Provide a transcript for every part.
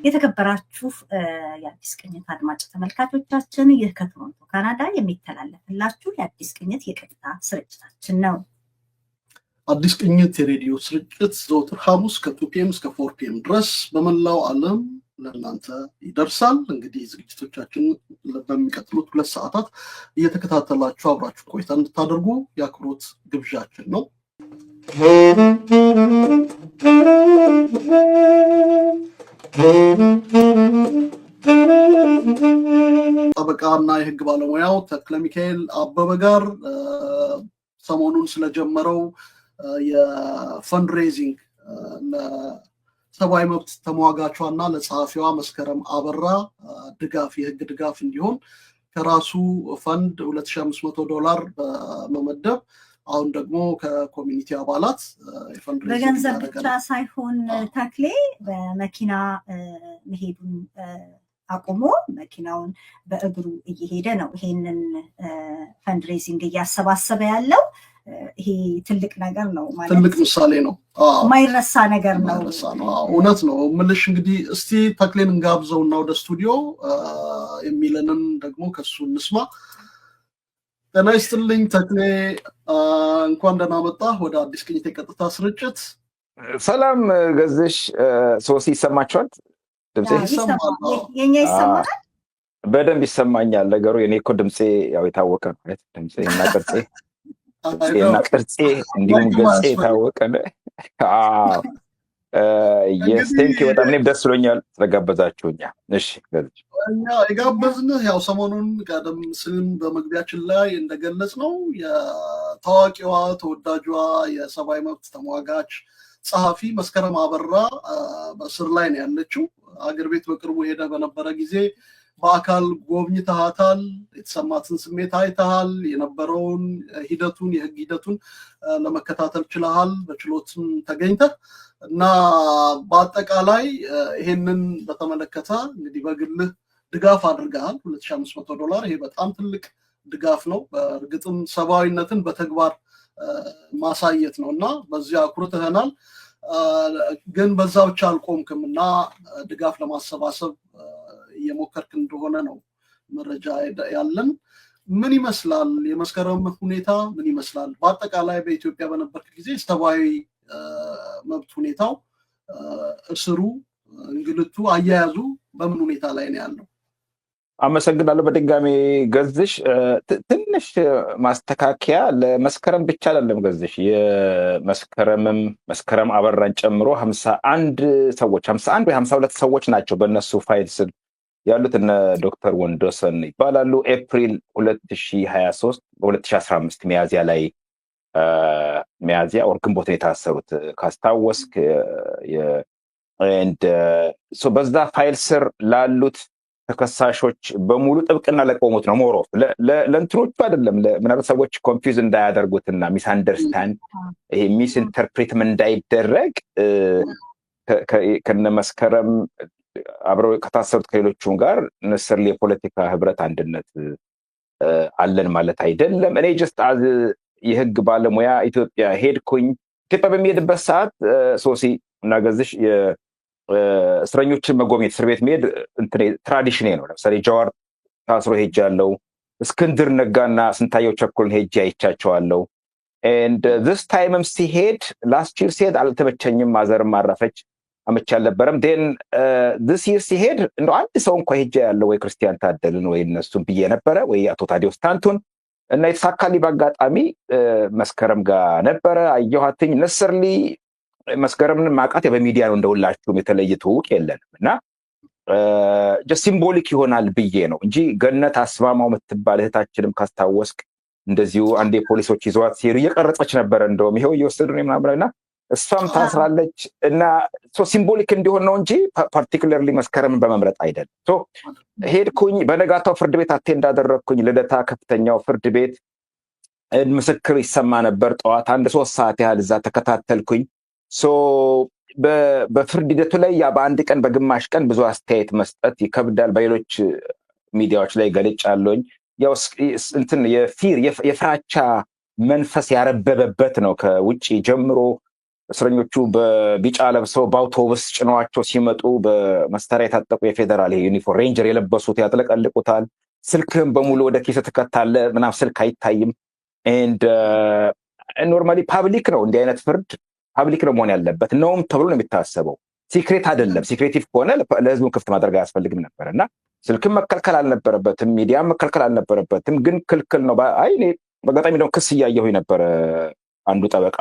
የተከበራችሁ የአዲስ ቅኝት አድማጭ ተመልካቾቻችን ይህ ከቶሮንቶ ካናዳ የሚተላለፍላችሁ የአዲስ ቅኝት የቀጥታ ስርጭታችን ነው። አዲስ ቅኝት የሬዲዮ ስርጭት ዘወትር ሐሙስ ከ2 ፒኤም እስከ 4 ፒኤም ድረስ በመላው ዓለም ለእናንተ ይደርሳል። እንግዲህ ዝግጅቶቻችን በሚቀጥሉት 2 ሰዓታት እየተከታተላችሁ አብራችሁ ቆይታ እንድታደርጉ የአክብሮት ግብዣችን ነው። ጠበቃና የህግ ባለሙያው ተክለ ሚካኤል አበበ ጋር ሰሞኑን ስለጀመረው የፈንድሬዚንግ ለሰብአዊ መብት ተሟጋቿና ለጸሐፊዋ መስከረም አበራ ድጋፍ የህግ ድጋፍ እንዲሆን ከራሱ ፈንድ $2500 በመመደብ አሁን ደግሞ ከኮሚኒቲ አባላት በገንዘብ ብቻ ሳይሆን ተክሌ በመኪና መሄዱን አቁሞ መኪናውን በእግሩ እየሄደ ነው ይሄንን ፈንድሬዚንግ እያሰባሰበ ያለው። ይሄ ትልቅ ነገር ነው ማለት ትልቅ ምሳሌ ነው። ማይረሳ ነገር ነው። እውነት ነው ምልሽ። እንግዲህ እስቲ ተክሌን እንጋብዘውና ወደ ስቱዲዮ የሚለንን ደግሞ ከሱ እንስማ። ጤና ይስጥልኝ ተክሌ፣ እንኳን ደህና መጣህ ወደ አዲስ ቅኝት የቀጥታ ስርጭት። ሰላም ገዝሽ። ሶሲ ይሰማችኋል? ድምጼ የኛ ይሰማል? በደንብ ይሰማኛል። ነገሩ የኔ እኮ ድምጼ ያው የታወቀ ነው። ድምጼ እና ቅርጼ እንዲሁም ገጼ የታወቀ ነው። የስቴንክ በጣም እኔም ደስ ብሎኛል ስለጋበዛችሁኛ። እሺ ገዝሽ፣ እኛ የጋበዝንህ ያው ሰሞኑን ቀደም ሲልም በመግቢያችን ላይ እንደገለጽ ነው የታዋቂዋ ተወዳጇ የሰብአዊ መብት ተሟጋች ጸሐፊ መስከረም አበራ በእስር ላይ ነው ያለችው። አገር ቤት በቅርቡ ሄደ በነበረ ጊዜ በአካል ጎብኝተሃታል፣ የተሰማትን ስሜት አይተሃል፣ የነበረውን ሂደቱን የህግ ሂደቱን ለመከታተል ችለሃል በችሎትም ተገኝተህ እና በአጠቃላይ ይሄንን በተመለከተ እንግዲህ በግልህ ድጋፍ አድርገሃል $2500። ይሄ በጣም ትልቅ ድጋፍ ነው። በእርግጥም ሰብአዊነትን በተግባር ማሳየት ነው እና በዚያ አኩርተህናል። ግን በዛ ብቻ አልቆምክም እና ድጋፍ ለማሰባሰብ እየሞከርክ እንደሆነ ነው መረጃ ያለን። ምን ይመስላል የመስከረም ሁኔታ? ምን ይመስላል በአጠቃላይ በኢትዮጵያ በነበርክ ጊዜ ሰብአዊ መብት ሁኔታው፣ እስሩ፣ እንግልቱ፣ አያያዙ በምን ሁኔታ ላይ ነው ያለው? አመሰግናለሁ በድጋሚ ገዝሽ። ትንሽ ማስተካከያ ለመስከረም ብቻ አይደለም ገዝሽ፣ መስከረም አበራን ጨምሮ 51 ሰዎች 51 ወይ 52 ሰዎች ናቸው በእነሱ ፋይል ስር ያሉት። እነ ዶክተር ወንዶሰን ይባላሉ። ኤፕሪል 2023 በ2015 ሚያዚያ ወር ግንቦት ነው የታሰሩት ካስታወስክ። በዛ ፋይል ስር ላሉት ተከሳሾች በሙሉ ጥብቅና ለቆሙት ነው። ሞሮፍ ለእንትኖቹ አይደለም። ምናልባት ሰዎች ኮንፊውዝ እንዳያደርጉትና ሚስ አንደርስታንድ ይሄ ሚስ ኢንተርፕሬትም እንዳይደረግ ከነመስከረም አብረው ከታሰሩት ከሌሎቹም ጋር ንስርል የፖለቲካ ህብረት አንድነት አለን ማለት አይደለም። እኔ ጀስት የህግ ባለሙያ ኢትዮጵያ ሄድኩኝ። ኢትዮጵያ በሚሄድበት ሰዓት ሶሲ እና ገዝሽ እስረኞችን መጎብኘት፣ እስር ቤት መሄድ ትራዲሽኔ ነው። ለምሳሌ ጃዋር ታስሮ ሄጃለሁ። እስክንድር ነጋና ስንታየው ቸኮልን ሄጄ አይቻቸዋለሁ። ኤንድ ዚስ ታይምም ሲሄድ ላስት ይር ሲሄድ አልተመቸኝም። ማዘርም አረፈች፣ አመቻ አልነበረም። ዴን ዚስ ይር ሲሄድ እንደው አንድ ሰው እንኳ ሄጄ ያለው ወይ ክርስቲያን ታደልን ወይ እነሱን ብዬ ነበረ ወይ አቶ ታዲዮስ ታንቱን እና የተሳካሊ በአጋጣሚ መስከረም ጋር ነበረ አየኋትኝ። ነሰርሊ መስከረምን ማቃት በሚዲያ ነው፣ እንደሁላችሁም የተለየ ትውውቅ የለንም እና ሲምቦሊክ ይሆናል ብዬ ነው እንጂ ገነት አስማማው የምትባል እህታችንም ካስታወስክ እንደዚሁ አንዴ ፖሊሶች ይዘዋት ሲሄዱ እየቀረጸች ነበረ። እንደውም ይሄው እየወሰዱ ነው ምናምን እና እሷም ታስራለች እና ሲምቦሊክ እንዲሆን ነው እንጂ ፓርቲኩለርሊ መስከረምን በመምረጥ አይደለም። ሄድኩኝ። በነጋታው ፍርድ ቤት አቴንድ አደረግኩኝ። ልደታ ከፍተኛው ፍርድ ቤት ምስክር ይሰማ ነበር። ጠዋት 1-3 ሰዓት ያህል እዛ ተከታተልኩኝ። በፍርድ ሂደቱ ላይ በአንድ ቀን በግማሽ ቀን ብዙ አስተያየት መስጠት ይከብዳል። በሌሎች ሚዲያዎች ላይ ገልጫለሁኝ። ያው የፍራቻ መንፈስ ያረበበበት ነው። ከውጭ ጀምሮ እስረኞቹ በቢጫ ለብሰው በአውቶቡስ ጭነዋቸው ሲመጡ በመሳሪያ የታጠቁ የፌዴራል ዩኒፎርም ሬንጀር የለበሱት ያጥለቀልቁታል። ስልክህም በሙሉ ወደ ኪስ ትከታለህ፣ ምናምን ስልክ አይታይም። ኤንድ ኖርማሊ ፓብሊክ ነው እንዲህ አይነት ፍርድ ፓብሊክ ነው መሆን ያለበት ነውም ተብሎ ነው የሚታሰበው። ሲክሬት አይደለም። ሲክሬቲቭ ከሆነ ለህዝቡ ክፍት ማድረግ አያስፈልግም ነበር እና ስልክም መከልከል አልነበረበትም፣ ሚዲያም መከልከል አልነበረበትም። ግን ክልክል ነው። እኔ በአጋጣሚ ደግሞ ክስ እያየሁኝ ነበረ። አንዱ ጠበቃ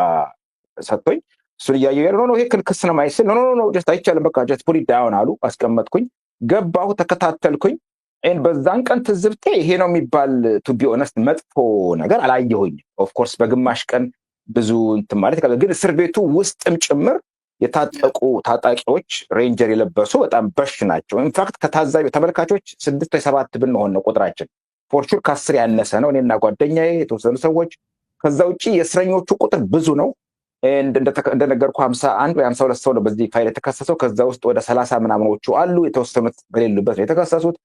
ሰጥቶኝ እሱን እያየሁ ያለ ይሄ ክስ ነው ማይስል ኖ ጀስት አይቻልም፣ በቃ ጀስት ፑት ኢት ዳውን አሉ። አስቀመጥኩኝ፣ ገባሁ፣ ተከታተልኩኝ። በዛን ቀን ትዝብቴ ይሄ ነው የሚባል ቱ ቢ ኦነስት መጥፎ ነገር አላየሁኝ። ኦፍኮርስ በግማሽ ቀን ብዙ እንትን ማለት ግን እስር ቤቱ ውስጥም ጭምር የታጠቁ ታጣቂዎች ሬንጀር የለበሱ በጣም በሽ ናቸው። ኢንፋክት ከታዛቢ ተመልካቾች 6 ወይ 7 ብንሆን ነው ቁጥራችን። ፎርቹን ከ10 ያነሰ ነው፣ እኔና ጓደኛዬ የተወሰኑ ሰዎች። ከዛ ውጭ የእስረኞቹ ቁጥር ብዙ ነው። እንደነገርኩ 51 ወይ 52 ሰው ነው በዚህ ፋይል የተከሰሰው። ከዛ ውስጥ ወደ 30 ምናምኖቹ አሉ፣ የተወሰኑት በሌሉበት ነው የተከሰሱት።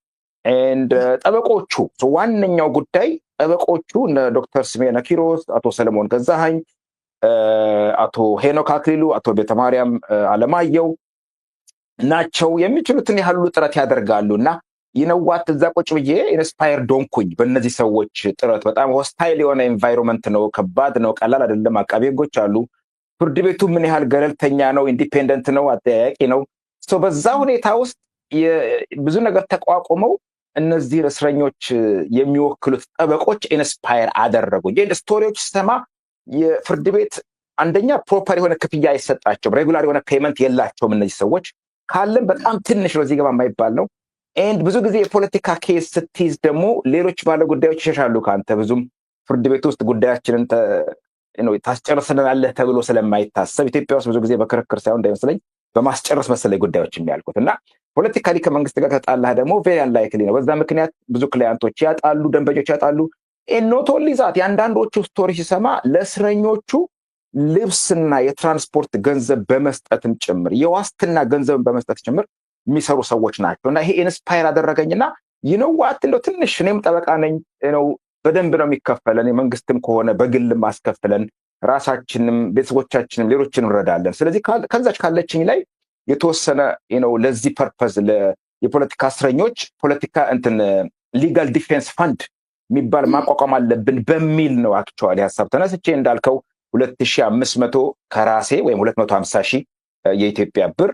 ጠበቆቹ ዋነኛው ጉዳይ ጠበቆቹ እነ ዶክተር ስሜነ ኪሮስ፣ አቶ ሰለሞን ገዛሃኝ፣ አቶ ሄኖክ አክሊሉ፣ አቶ ቤተማርያም አለማየሁ ናቸው። የሚችሉትን ያህሉ ጥረት ያደርጋሉ እና ይነዋት እዛ ቁጭ ብዬ ኢንስፓየር ዶንኩኝ በእነዚህ ሰዎች ጥረት። በጣም ሆስታይል የሆነ ኤንቫይሮንመንት ነው፣ ከባድ ነው፣ ቀላል አይደለም። አቃቤ ሕጎች አሉ። ፍርድ ቤቱ ምን ያህል ገለልተኛ ነው፣ ኢንዲፔንደንት ነው፣ አጠያያቂ ነው። በዛ ሁኔታ ውስጥ ብዙ ነገር ተቋቁመው እነዚህ እስረኞች የሚወክሉት ጠበቆች ኢንስፓየር አደረጉኝ። ስቶሪዎች ስሰማ የፍርድ ቤት አንደኛ ፕሮፐር የሆነ ክፍያ አይሰጣቸውም፣ ሬጉላር የሆነ ፔመንት የላቸውም። እነዚህ ሰዎች ካለም በጣም ትንሽ ነው፣ እዚህ ገባ የማይባል ነው። ኤንድ ብዙ ጊዜ የፖለቲካ ኬስ ስትይዝ ደግሞ ሌሎች ባለ ጉዳዮች ይሸሻሉ ከአንተ። ብዙም ፍርድ ቤት ውስጥ ጉዳያችንን ታስጨርስልናለህ ተብሎ ስለማይታሰብ ኢትዮጵያ ውስጥ ብዙ ጊዜ በክርክር ሳይሆን እንዳይመስለኝ በማስጨረስ መሰለኝ ጉዳዮች የሚያልቁት እና ፖለቲካሊ ከመንግስት ጋር ከተጣላህ ደግሞ ቬሪ አንላይክሊ ነው። በዛ ምክንያት ብዙ ክላያንቶች ያጣሉ፣ ደንበኞች ያጣሉ። ኖት ኦንሊ ዛት የአንዳንዶቹ ስቶሪ ሲሰማ ለእስረኞቹ ልብስና የትራንስፖርት ገንዘብ በመስጠትም ጭምር የዋስትና ገንዘብን በመስጠት ጭምር የሚሰሩ ሰዎች ናቸው እና ይሄ ኢንስፓየር አደረገኝና ይነዋት እንደው ትንሽ እኔም ጠበቃ ነኝ ነው በደንብ ነው የሚከፈለን። የመንግስትም ከሆነ በግልም አስከፍለን ራሳችንም ቤተሰቦቻችንም ሌሎችን እንረዳለን። ስለዚህ ከዛች ካለችኝ ላይ የተወሰነ ለዚህ ፐርፐዝ የፖለቲካ እስረኞች ፖለቲካ ሊጋል ዲፌንስ ፈንድ የሚባል ማቋቋም አለብን በሚል ነው አክቹዋሊ ሀሳብ ተነስቼ እንዳልከው 2500 ከራሴ ወይም 250,000 የኢትዮጵያ ብር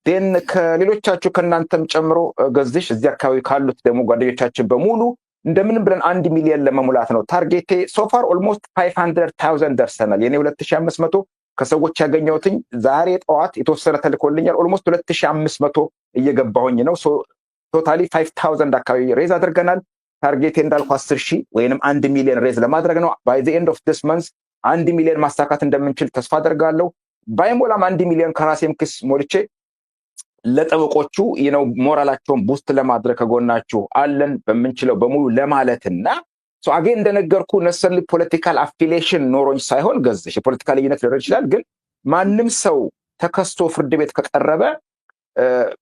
ን ከሌሎቻችሁ ከእናንተም ጨምሮ ገዝሽ እዚህ አካባቢ ካሉት ደግሞ ጓደኞቻችን በሙሉ እንደምንም ብለን 1 ሚሊዮን ለመሙላት ነው ታርጌቴ። ሶፋር ኦልሞስት 500,000 ደርሰናል። የኔ 2500 ከሰዎች ያገኘሁትኝ ዛሬ ጠዋት የተወሰነ ተልኮልኛል። ኦልሞስት 2500 እየገባሁኝ ነው። ቶታሊ 5000 አካባቢ ሬዝ አድርገናል። ታርጌቴ እንዳልኩ 10,000 ወይንም 1 ሚሊዮን ሬዝ ለማድረግ ነው። ባይ ዘ ኤንድ ኦፍ ዲስ መንዝ 1 ሚሊዮን ማሳካት እንደምንችል ተስፋ አደርጋለሁ። ባይሞላም 1 ሚሊዮን ከራሴም ክስ ሞልቼ ለጠበቆቹ ሞራላቸውን ቡስት ለማድረግ ከጎናችሁ አለን በምንችለው በሙሉ ለማለትና አጌን እንደነገርኩ ነሰርሊ ፖለቲካል አፊሊዬሽን ኖሮኝ ሳይሆን ገዝሽ የፖለቲካ ልዩነት ሊኖር ይችላል። ግን ማንም ሰው ተከስቶ ፍርድ ቤት ከቀረበ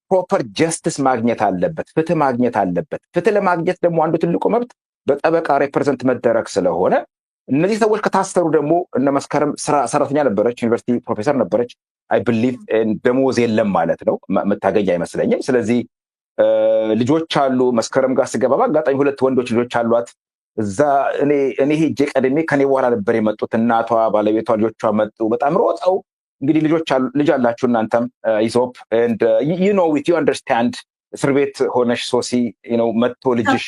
ፕሮፐር ጀስቲስ ማግኘት አለበት፣ ፍትህ ማግኘት አለበት። ፍትህ ለማግኘት ደግሞ አንዱ ትልቁ መብት በጠበቃ ሬፕሬዘንት መደረግ ስለሆነ እነዚህ ሰዎች ከታሰሩ ደግሞ እነ መስከረም ሰራተኛ ነበረች፣ ዩኒቨርሲቲ ፕሮፌሰር ነበረች። አይ ብሊቭ ደሞዝ የለም ማለት ነው፣ የምታገኝ አይመስለኝም። ስለዚህ ልጆች አሉ። መስከረም ጋር ስገባ በአጋጣሚ 2 ወንዶች ልጆች አሏት። እዛ እኔ ሄጄ ቀድሜ ከኔ በኋላ ነበር የመጡት። እናቷ፣ ባለቤቷ፣ ልጆቿ መጡ። በጣም ሮጠው እንግዲህ ልጅ አላችሁ እናንተም ይዞፕ ዊት ዩ አንደርስታንድ እስር ቤት ሆነሽ ሶሲ መጥቶ ልጅሽ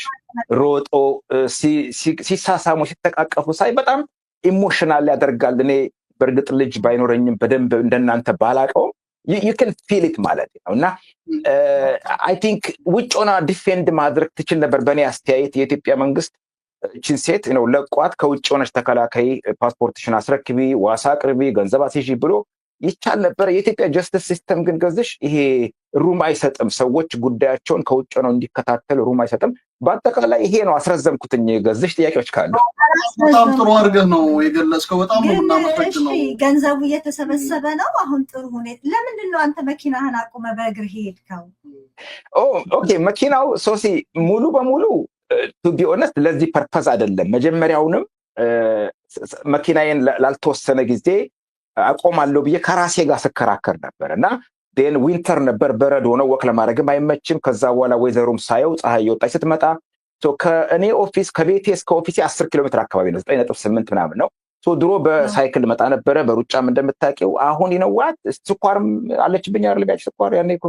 ሮጦ ሲሳሳሙ ሲተቃቀፉ ሳይ በጣም ኢሞሽናል ያደርጋል። እኔ በእርግጥ ልጅ ባይኖረኝም በደንብ እንደናንተ ባላቀውም you can feel it ማለት ነው እና አይ ቲንክ ውጭ ሆና ዲፌንድ ማድረግ ትችል ነበር። በእኔ አስተያየት የኢትዮጵያ መንግስት ችን ሴት ለቋት ከውጭ ሆነች ተከላካይ፣ ፓስፖርትሽን አስረክቢ፣ ዋሳ አቅርቢ፣ ገንዘብ አስይዢ ብሎ ይቻል ነበር። የኢትዮጵያ ጀስቲስ ሲስተም ግን ገዝሽ ይሄ ሩም አይሰጥም። ሰዎች ጉዳያቸውን ከውጭ ነው እንዲከታተል ሩም አይሰጥም። በአጠቃላይ ይሄ ነው። አስረዘምኩትኝ። ገዝሽ ጥያቄዎች ካሉ በጣም ጥሩ አድርገህ ነው የገለጽከው። በጣም ነው የምናመሰግነው። ገንዘቡ እየተሰበሰበ ነው አሁን ጥሩ ሁኔታ። ለምንድን ነው አንተ መኪናህን አቁመ በእግር ሄድከው? ኦኬ መኪናው ሶሲ ሙሉ በሙሉ ቱ ቢ ኦነስት ለዚህ ፐርፐዝ አይደለም። መጀመሪያውንም መኪናዬን ላልተወሰነ ጊዜ አቆማለሁ ብዬ ከራሴ ጋር ስከራከር ነበር እና ን ዊንተር ነበር፣ በረዶ ነው፣ ወክ ለማድረግም አይመችም። ከዛ በኋላ ወይዘሩም ሳየው ፀሐይ የወጣች ስትመጣ ከእኔ ኦፊስ ከቤቴ እስከ ኦፊሴ 10 ኪሎ ሜትር አካባቢ ነው፣ 9.8 ምናምን ነው። ድሮ በሳይክል መጣ ነበረ፣ በሩጫም እንደምታውቂው። አሁን ይነዋት ስኳርም አለችብኝ አይደል? ቢያች ስኳር ያኔ እኮ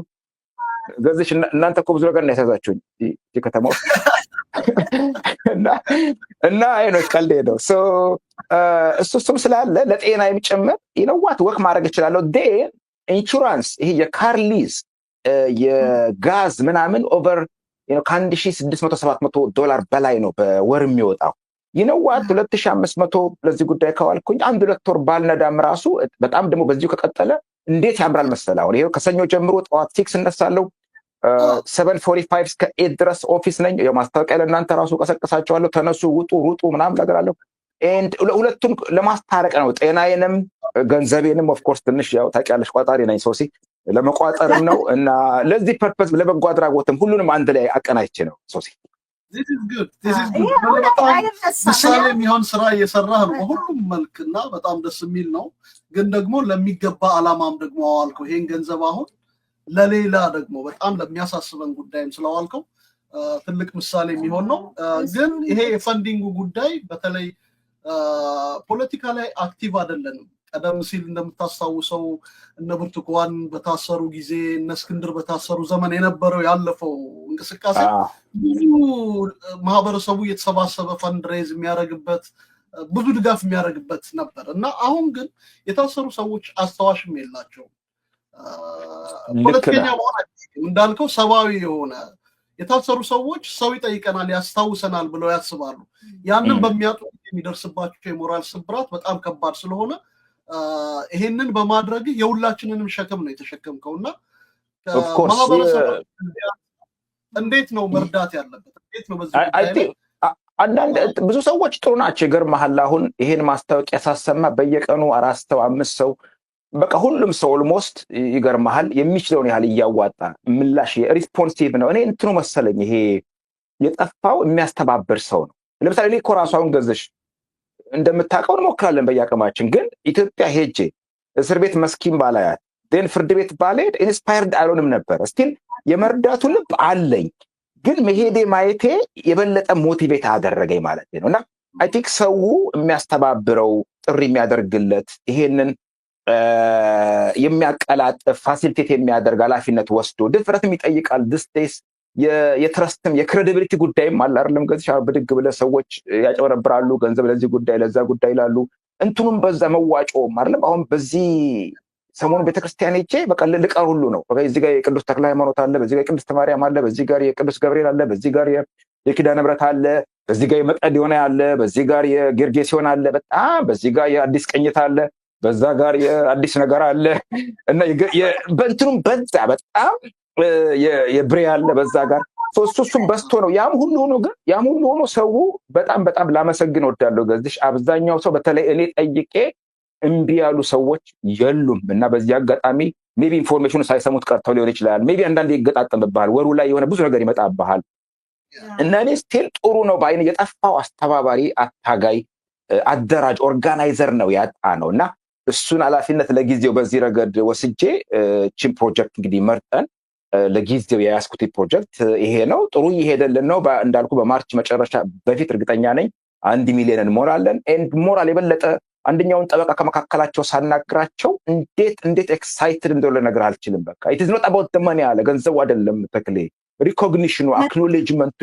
ገዝሽ እናንተ እኮ ብዙ ነገር ነው ያሳዛችሁኝ የከተማ ውስጥ እና አይኖች ቀልዴ ነው። እሱም ስላለ ለጤና የሚጨምር ይነዋት ወክ ማድረግ እችላለሁ። ኢንሹራንስ ይሄ የካር ሊዝ የጋዝ ምናምን ኦቨር $1,600-700 በላይ ነው በወር የሚወጣው። ይነዋት 2,500 ለዚህ ጉዳይ ከዋልኩኝ 1-2 ወር ባልነዳም ራሱ በጣም ደግሞ በዚሁ ከቀጠለ እንዴት ያምራል መሰለህ። አሁን ይሄ ከሰኞ ጀምሮ ጠዋት 6 እነሳለሁ፣ 7:45 እስከ 8 ድረስ ኦፊስ ነኝ። የማስታወቂያ ለእናንተ ራሱ ቀሰቅሳቸዋለሁ፣ ተነሱ፣ ውጡ፣ ሩጡ ምናምን ነገር አለው። ሁለቱም ለማስታረቅ ነው፣ ጤናዬንም ገንዘቤንም። ኦፍኮርስ ትንሽ ያው ታውቂያለሽ ቋጣሪ ነኝ ሶሲ፣ ለመቋጠርም ነው እና ለዚህ ፐርፐዝ ለበጎ አድራጎትም ሁሉንም አንድ ላይ አቀናጅቼ ነው ሶሲ። ምሳሌ የሚሆን ስራ እየሰራህ ነው በሁሉም መልክ እና በጣም ደስ የሚል ነው። ግን ደግሞ ለሚገባ አላማም ደግሞ አዋልከው ይሄን ገንዘብ አሁን ለሌላ ደግሞ በጣም ለሚያሳስበን ጉዳይም ስለዋልከው ትልቅ ምሳሌ የሚሆን ነው። ግን ይሄ የፈንዲንጉ ጉዳይ በተለይ ፖለቲካ ላይ አክቲቭ አይደለንም። ቀደም ሲል እንደምታስታውሰው እነ ብርቱካን በታሰሩ ጊዜ እነ እስክንድር በታሰሩ ዘመን የነበረው ያለፈው እንቅስቃሴ ብዙ ማህበረሰቡ እየተሰባሰበ ፈንድሬዝ የሚያደርግበት ብዙ ድጋፍ የሚያደርግበት ነበር እና አሁን ግን የታሰሩ ሰዎች አስታዋሽም የላቸው። ፖለቲከኛ መሆናቸው እንዳልከው ሰብአዊ የሆነ የታሰሩ ሰዎች ሰው ይጠይቀናል ያስታውሰናል ብለው ያስባሉ። ያንን በሚያጡ የሚደርስባቸው የሞራል ስብራት በጣም ከባድ ስለሆነ ይሄንን በማድረግ የሁላችንንም ሸክም ነው የተሸከምከው እና ማህበረሰቡ እንዴት ነው መርዳት ያለበት? እንዴት ነው በዚህ አንዳንድ ብዙ ሰዎች ጥሩ ናቸው። ይገርምሃል፣ አሁን ይሄን ማስታወቂያ ሳሰማ በየቀኑ 4 ሰው 5 ሰው በቃ ሁሉም ሰው ኦልሞስት ይገርምሃል የሚችለውን ያህል እያዋጣ ምላሽ ሪስፖንሲቭ ነው። እኔ እንትኑ መሰለኝ ይሄ የጠፋው የሚያስተባብር ሰው ነው። ለምሳሌ እኔ እኮ ራሱ አሁን ገዝሽ እንደምታውቀው እንሞክራለን በየአቅማችን። ግን ኢትዮጵያ ሄጄ እስር ቤት መስኪን ባላያት ን ፍርድ ቤት ባልሄድ ኢንስፓየርድ አልሆንም ነበር። ስቲል የመርዳቱ ልብ አለኝ፣ ግን መሄዴ ማየቴ የበለጠ ሞቲቬት አደረገኝ ማለት ነው። እና አይ ቲንክ ሰው የሚያስተባብረው ጥሪ የሚያደርግለት ይሄንን የሚያቀላጥፍ ፋሲሊቴት የሚያደርግ ኃላፊነት ወስዶ ድፍረትም ይጠይቃል። ዲስቴስ የትረስትም የክሬዲቢሊቲ ጉዳይም አለ አይደለም? ገዝሽ ብድግ ብለህ ሰዎች ያጨበረብራሉ፣ ገንዘብ ለዚህ ጉዳይ ለዛ ጉዳይ ይላሉ። እንትኑም በዛ መዋጮ አይደለም? አሁን በዚህ ሰሞኑን ቤተክርስቲያን ሄጄ በቃ ልቀር ሁሉ ነው። እዚህ ጋር የቅዱስ ተክለ ሃይማኖት አለ፣ በዚህ ጋር የቅድስት ማርያም አለ፣ በዚህ ጋር የቅዱስ ገብርኤል አለ፣ በዚህ ጋር የኪዳነ ምሕረት አለ፣ በዚህ ጋር የመቄዶንያ አለ፣ በዚህ ጋር የጌርጌሲዮን አለ፣ በጣም በዚህ ጋር የአዲስ ቅኝት አለ፣ በዛ ጋር የአዲስ ነገር አለ እና በእንትኑም በዛ በጣም የብሬ አለ በዛ ጋር እሱም በስቶ ነው። ያም ሁሉ ሆኖ ግን ያም ሁሉ ሆኖ ሰው በጣም ላመሰግን ወዳለው ገዝሽ አብዛኛው ሰው በተለይ እኔ ጠይቄ እምቢ ያሉ ሰዎች የሉም። እና በዚህ አጋጣሚ ሜቢ ኢንፎርሜሽኑ ሳይሰሙት ቀርተው ሊሆን ይችላል። ሜቢ አንዳንዴ ይገጣጠምብሃል፣ ወሩ ላይ የሆነ ብዙ ነገር ይመጣብሃል። እና እኔ ስቲል ጥሩ ነው በአይን የጠፋው አስተባባሪ፣ አታጋይ፣ አደራጅ ኦርጋናይዘር ነው ያጣ ነው። እና እሱን ኃላፊነት ለጊዜው በዚህ ረገድ ወስጄ ቺም ፕሮጀክት እንግዲህ መርጠን ለጊዜው የያዝኩት ፕሮጀክት ይሄ ነው። ጥሩ እየሄደልን ነው። እንዳልኩ በማርች መጨረሻ በፊት እርግጠኛ ነኝ 1 ሚሊዮን እንሞላለን። ኤንድ ሞራል የበለጠ አንደኛውን ጠበቃ ከመካከላቸው ሳናግራቸው እንዴት ኤክሳይትድ እንደሆነ ነገር አልችልም። በቃ ኢት ኢዝ ኖት አባውት ዘ መኒ አለ፣ ገንዘቡ አይደለም ተክሌ፣ ሪኮግኒሽኑ አክኖሌጅመንቱ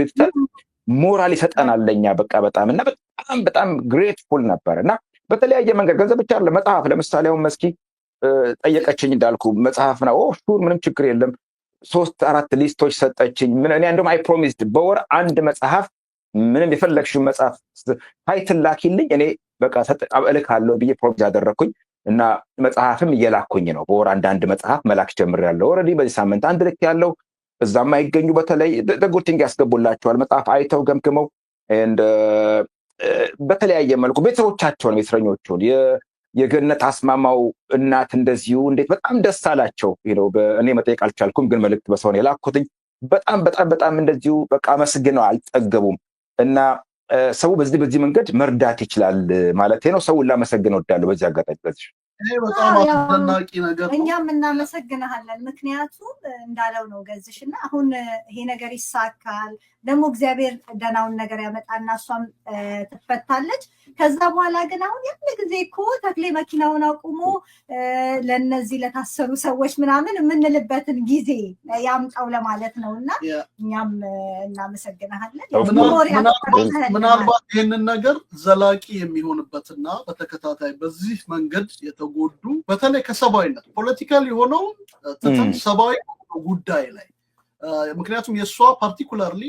ሞራል ይሰጠናል ለኛ በቃ በጣም እና በጣም ግሬትፉል ነበር። እና በተለያየ መንገድ ገንዘብ ብቻ አይደለም፣ መጽሐፍ ለምሳሌ አሁን መስኪ ጠየቀችኝ እንዳልኩ መጽሐፍ ነው ሹር ምንም ችግር የለም 3-4 ሊስቶች ሰጠችኝ። እኔ እንደውም አይ ፕሮሚስድ በወር 1 መጽሐፍ ምንም የፈለግሽው መጽሐፍ ታይትል ላኪልኝ እኔ በቃ እልካለሁ ብዬ ፕሮሚስ ያደረኩኝ እና መጽሐፍም እየላኩኝ ነው። በወር 1 መጽሐፍ መላክ ጀምሬያለሁ። ኦልሬዲ በዚህ ሳምንት 1 ልክ ያለው እዛም አይገኙ በተለይ ደጉቲንግ ያስገቡላቸዋል መጽሐፍ አይተው ገምግመው በተለያየ መልኩ ቤተሰቦቻቸውን የእስረኞቹን የገነት አስማማው እናት እንደዚሁ እንዴት በጣም ደስ አላቸው። እኔ መጠየቅ አልቻልኩም፣ ግን መልእክት በሰው ነው የላኩትኝ። በጣም እንደዚሁ በቃ አመስግነው አልጠገቡም። እና ሰው በዚህ መንገድ መርዳት ይችላል ማለት ነው። ሰውን ላመሰግን እወዳለሁ በዚህ አጋጣሚ። ይሄ በጣም አስደናቂ ነገር ነው። እኛም እናመሰግናለን። ምክንያቱም እንዳለው ነው ገዝሽ እና አሁን ይሄ ነገር ይሳካል ደግሞ እግዚአብሔር ደህናውን ነገር ያመጣና እሷም ትፈታለች። ከዛ በኋላ ግን አሁን ያን ጊዜ እኮ ተክሌ መኪናውን አቁሞ ለነዚህ ለታሰሩ ሰዎች ምናምን የምንልበትን ጊዜ ያምጣው ለማለት ነው እና እኛም እናመሰግናለን። ምናልባት ይህንን ነገር ዘላቂ የሚሆንበትና በተከታታይ በዚህ መንገድ የተጎዱ በተለይ ከሰብአዊነት ፖለቲካል የሆነውን ትተን ሰብአዊ ጉዳይ ላይ ምክንያቱም የእሷ ፓርቲኩላርሊ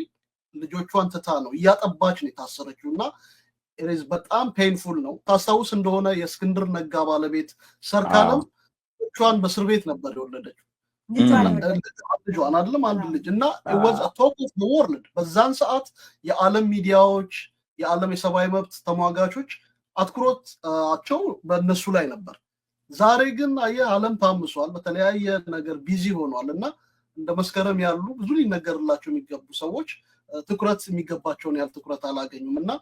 ልጆቿን ትታ ነው እያጠባች ነው የታሰረችው እና በጣም ፔንፉል ነው። ታስታውስ እንደሆነ የእስክንድር ነጋ ባለቤት ሰርካለም ልጇን በእስር ቤት ነበር የወለደችው ልጇን አይደለም አንድ ልጅ እና ቶፕ ኦፍ ዘ ወርልድ በዛን ሰዓት የዓለም ሚዲያዎች የዓለም የሰብአዊ መብት ተሟጋቾች አትኩሮታቸው በእነሱ ላይ ነበር። ዛሬ ግን አየህ ዓለም ታምሷል፣ በተለያየ ነገር ቢዚ ሆኗል እና እንደ መስከረም ያሉ ብዙ ሊነገርላቸው የሚገቡ ሰዎች ትኩረት የሚገባቸውን ያህል ትኩረት አላገኙም እና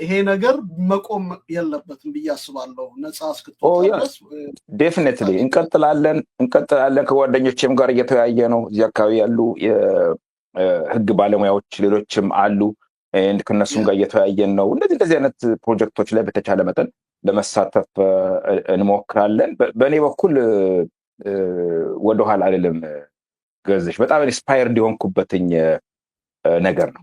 ይሄ ነገር መቆም የለበትም ብዬ አስባለሁ። ነፃ እስክትወጣ ዴፊኒትሊ እንቀጥላለን ከጓደኞቼም ጋር እየተወያየ ነው። እዚህ አካባቢ ያሉ የህግ ባለሙያዎች ሌሎችም አሉ ከነሱም ጋር እየተወያየን ነው። እንደዚህ አይነት ፕሮጀክቶች ላይ በተቻለ መጠን ለመሳተፍ እንሞክራለን። በእኔ በኩል ወደኋላ አልልም። ገዝሽ በጣም ኢንስፓየርድ የሆንኩበትኝ ነገር ነው።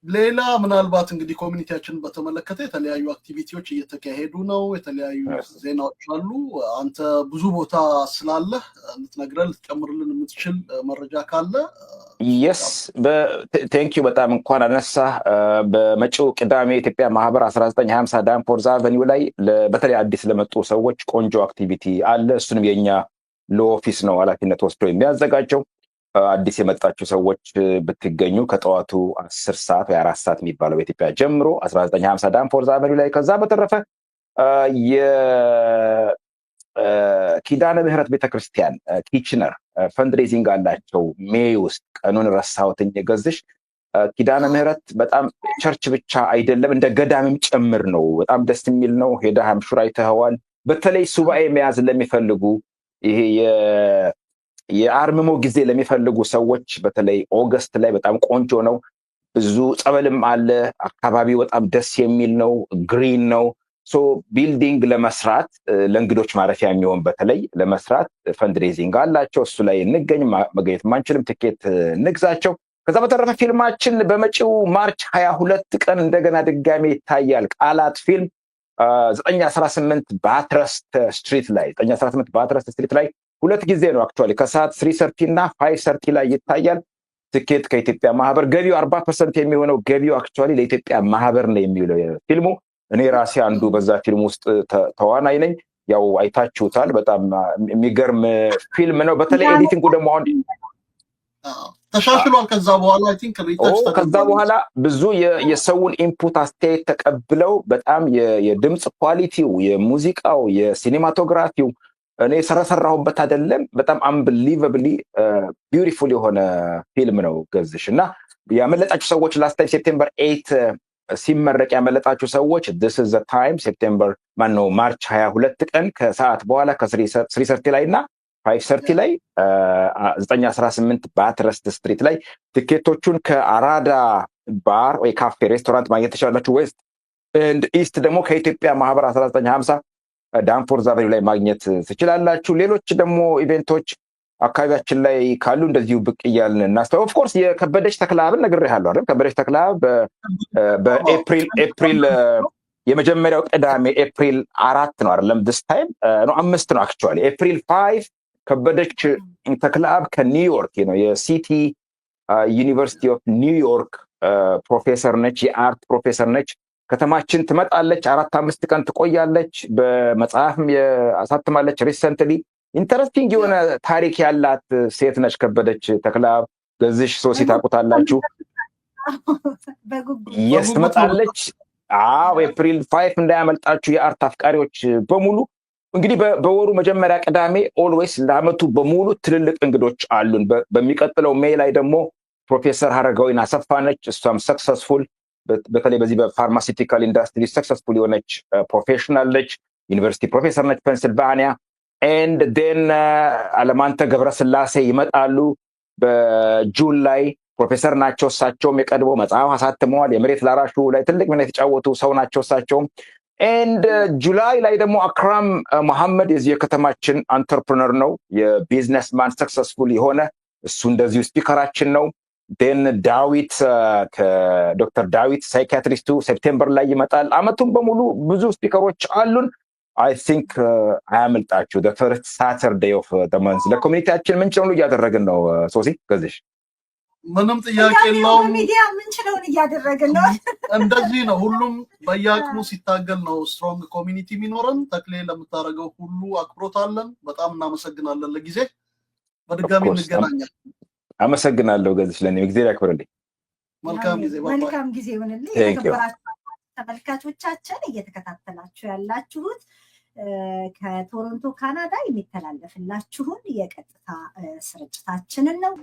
ሌላ ምናልባት እንግዲህ ኮሚኒቲያችንን በተመለከተ የተለያዩ አክቲቪቲዎች እየተካሄዱ ነው። የተለያዩ ዜናዎች አሉ። አንተ ብዙ ቦታ ስላለህ ልትነግረን ልትጨምርልን የምትችል መረጃ ካለ? የስ ቴንኪዩ በጣም እንኳን አነሳ። በመጪው ቅዳሜ የኢትዮጵያ ማህበር 1950 ዳንፎርዝ አቨኒው ላይ በተለይ አዲስ ለመጡ ሰዎች ቆንጆ አክቲቪቲ አለ። እሱንም የኛ ለኦፊስ ነው ኃላፊነት ወስዶ የሚያዘጋጀው። አዲስ የመጣችሁ ሰዎች ብትገኙ ከጠዋቱ 10 ሰዓት ወይ 4 ሰዓት የሚባለው በኢትዮጵያ ጀምሮ 1950 ዳንፎርዝ አቨኒው ላይ። ከዛ በተረፈ የኪዳነ ምህረት ቤተክርስቲያን ኪችነር ፈንድሬዚንግ አላቸው ሜይ ውስጥ። ቀኑን ረሳሁትኝ የገዝሽ። ኪዳነ ምህረት በጣም ቸርች ብቻ አይደለም እንደ ገዳምም ጭምር ነው። በጣም ደስ የሚል ነው። ሄደህ አምሹር አይተኸዋል። በተለይ ሱባኤ መያዝ ለሚፈልጉ ይሄ የአርምሞ ጊዜ ለሚፈልጉ ሰዎች በተለይ ኦገስት ላይ በጣም ቆንጆ ነው። ብዙ ጸበልም አለ። አካባቢው በጣም ደስ የሚል ነው። ግሪን ነው። ሶ ቢልዲንግ ለመስራት ለእንግዶች ማረፊያ የሚሆን በተለይ ለመስራት ፈንድሬዚንግ አላቸው። እሱ ላይ እንገኝ። መገኘት ማንችልም ትኬት እንግዛቸው። ከዛ በተረፈ ፊልማችን በመጪው ማርች 22 ቀን እንደገና ድጋሜ ይታያል። ቃላት ፊልም 918 ባትረስት ስትሪት ላይ 918 ባትረስት ስትሪት ላይ ሁለት ጊዜ ነው አክቹዋሊ ከሰዓት 3:30 እና 5:30 ላይ ይታያል። ትኬት ከኢትዮጵያ ማህበር ገቢው 40% የሚሆነው ገቢው አክቹዋሊ ለኢትዮጵያ ማህበር ነው የሚውለው ፊልሙ። እኔ ራሴ አንዱ በዛ ፊልም ውስጥ ተዋናይ ነኝ። ያው አይታችሁታል። በጣም የሚገርም ፊልም ነው። በተለይ ኤዲቲንጉ ደግሞ አሁን ተሻሽሏል። ከዛ በኋላ አይ ቲንክ ከዛ በኋላ ብዙ የሰውን ኢንፑት አስተያየት ተቀብለው በጣም የድምጽ ኳሊቲው፣ የሙዚቃው፣ የሲኔማቶግራፊው እኔ ሰራሁበት አይደለም በጣም አንብሊቨብሊ ቢዩቲፉል የሆነ ፊልም ነው ገዝሽ። እና ያመለጣችሁ ሰዎች ላስት ታይም ሴፕቴምበር 8 ሲመረቅ ያመለጣችሁ ሰዎች this is the time ሴፕቴምበር ማርች 22 ቀን ከሰዓት በኋላ ከ3:30 ላይ እና 5:30 ላይ 918 ባትረስት ስትሪት ላይ ትኬቶቹን ከአራዳ ባር ወይ ካፌ ሬስቶራንት ማግኘት ትችላላችሁ። ዌስት ኤንድ ኢስት ደግሞ ከኢትዮጵያ ማህበር 1950 ዳንፎርዝ አቨኒው ላይ ማግኘት ትችላላችሁ። ሌሎች ደግሞ ኢቨንቶች አካባቢያችን ላይ ካሉ እንደዚሁ ብቅ እያልን እናስተዋወቅ። ኦፍ ኮርስ የከበደች ተክለአብን ነግሬሃለሁ አይደል? ከበደች ተክለአብ በኤፕሪል የመጀመሪያው ቅዳሜ ኤፕሪል 4 ነው አይደለም? this time ነው 5 ነው አክቹዋሊ ኤፕሪል 5 ከበደች ተክለአብ ከኒውዮርክ ነው የሲቲ ዩኒቨርሲቲ ኦፍ ኒውዮርክ ፕሮፌሰር ነች፣ የአርት ፕሮፌሰር ነች። ከተማችን ትመጣለች። 4-5 ቀን ትቆያለች። በመጽሐፍም አሳትማለች ሪሰንትሊ። ኢንተረስቲንግ የሆነ ታሪክ ያላት ሴት ነች ከበደች ተክለአብ። ገዝሽ ሶሲ ታውቁታላችሁ። የስ ትመጣለች። ኤፕሪል 5 እንዳያመልጣችሁ የአርት አፍቃሪዎች በሙሉ። እንግዲህ በወሩ መጀመሪያ ቅዳሜ ኦልዌይስ ለአመቱ በሙሉ ትልልቅ እንግዶች አሉን። በሚቀጥለው ሜይ ላይ ደግሞ ፕሮፌሰር ሀረጋዊን አሰፋ ነች። እሷም ሰክሰስፉል በተለይ በዚህ በፋርማሲውቲካል ኢንዱስትሪ ሰክሰስፉል የሆነች ፕሮፌሽናል ነች። ዩኒቨርሲቲ ፕሮፌሰር ነች ፔንሲልቫኒያ። ኤንድ ዴን አለማንተ ገብረስላሴ ይመጣሉ በጁን ላይ። ፕሮፌሰር ናቸው እሳቸውም፣ የቀድሞ መጽሐፍ አሳትመዋል። የመሬት ላራሹ ላይ ትልቅ ሚና የተጫወቱ ሰው ናቸው እሳቸውም። ኤንድ ጁላይ ላይ ደግሞ አክራም መሐመድ የዚህ የከተማችን አንተርፕረነር ነው፣ የቢዝነስማን ሰክሰስፉል የሆነ እሱ እንደዚሁ ስፒከራችን ነው። ዴን ዳዊት ከዶክተር ዳዊት ሳይኪያትሪስቱ ሴፕቴምበር ላይ ይመጣል። አመቱን በሙሉ ብዙ ስፒከሮች አሉን። አይ ቲንክ አያመልጣችሁ። ፈርስት ሳተርዴይ ኦፍ መንዝ ለኮሚኒቲያችን ምንችለውን እያደረግን ነው። ሶሲ ገዝሽ ምንም ጥያቄ የለውም። ሚዲያ ምንችለውን እያደረግን ነው። እንደዚህ ነው። ሁሉም በየአቅሙ ሲታገል ነው ስትሮንግ ኮሚኒቲ የሚኖረን። ተክሌ ለምታደርገው ሁሉ አክብሮት አለን። በጣም እናመሰግናለን። ለጊዜ በድጋሚ እንገናኛለን። አመሰግናለሁ ገዝሽ። ለኔ ጊዜ ያክብርልኝ። መልካም ጊዜ ይሁንልኝ። የተከበራችሁ ተመልካቾቻችን እየተከታተላችሁ ያላችሁት ከቶሮንቶ ካናዳ የሚተላለፍላችሁን የቀጥታ ስርጭታችንን ነው።